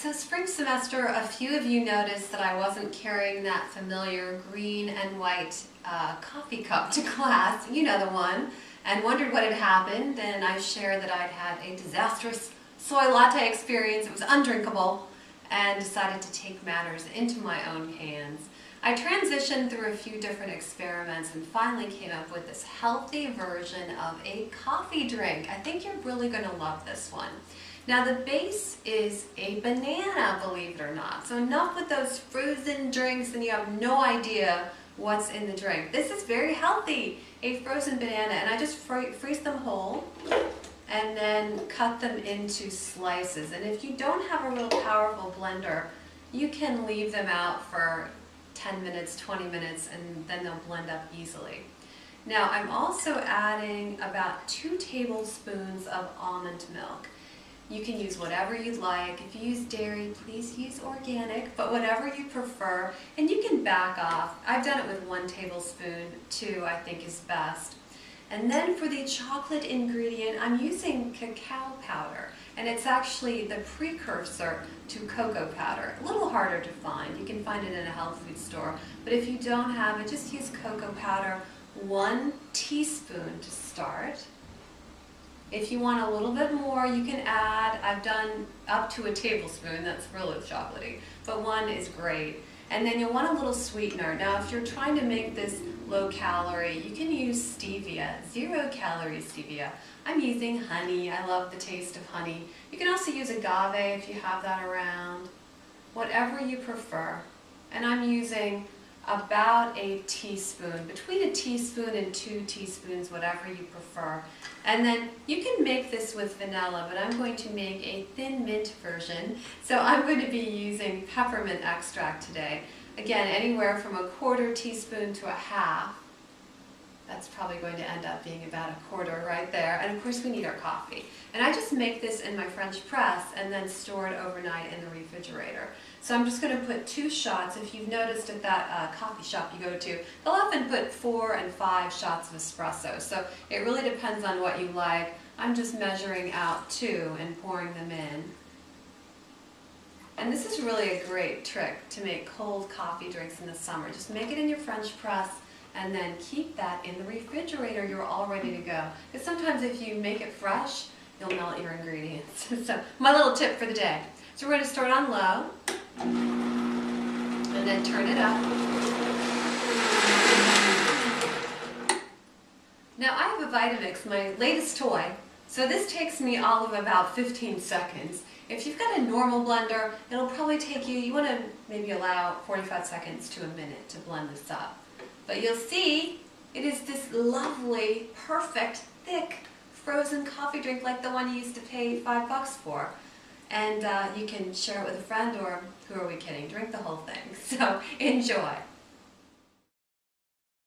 So spring semester, a few of you noticed that I wasn't carrying that familiar green and white coffee cup to class, you know the one, and wondered what had happened. And I shared that I'd had a disastrous soy latte experience. It was undrinkable, and decided to take matters into my own hands. I transitioned through a few different experiments and finally came up with this healthy version of a coffee drink. I think you're really going to love this one. Now the base is a banana, believe it or not. So enough with those frozen drinks and you have no idea what's in the drink. This is very healthy, a frozen banana, and I just freeze them whole and then cut them into slices. And if you don't have a real powerful blender, you can leave them out for 10 minutes, 20 minutes, and then they'll blend up easily. Now I'm also adding about 2 tablespoons of almond milk. You can use whatever you'd like. If you use dairy, please use organic, but whatever you prefer. And you can back off. I've done it with 1 tablespoon, 2 I think is best. And then for the chocolate ingredient, I'm using cacao powder. And it's actually the precursor to cocoa powder. A little harder to find. You can find it in a health food store. But if you don't have it, just use cocoa powder. 1 teaspoon to start. If you want a little bit more, you can add, I've done up to a tablespoon, that's really chocolatey, but 1 is great. And then you'll want a little sweetener. Now if you're trying to make this low calorie, you can use stevia, 0 calorie stevia. I'm using honey, I love the taste of honey. You can also use agave if you have that around, whatever you prefer. And I'm using about a teaspoon, between a teaspoon and 2 teaspoons, whatever you prefer. And then you can make this with vanilla, but I'm going to make a thin mint version. So I'm going to be using peppermint extract today. Again, anywhere from a 1/4 teaspoon to a 1/2. That's probably going to end up being about a 1/4 right there. And of course we need our coffee. And I just make this in my French press and then store it overnight in the refrigerator. So I'm just going to put 2 shots. If you've noticed at that coffee shop you go to, they'll often put 4 and 5 shots of espresso. So it really depends on what you like. I'm just measuring out 2 and pouring them in. And this is really a great trick to make cold coffee drinks in the summer. Just make it in your French press and then keep that in the refrigerator. You're all ready to go. Because sometimes if you make it fresh, you'll melt your ingredients. So my little tip for the day. So we're going to start on low and then turn it up. Now I have a Vitamix, my latest toy. So this takes me all of about 15 seconds. If you've got a normal blender, it'll probably take you want to maybe allow 45 seconds to a minute to blend this up. But you'll see it is this lovely, perfect, thick, frozen coffee drink like the one you used to pay $5 for. And you can share it with a friend, or who are we kidding? Drink the whole thing. So enjoy.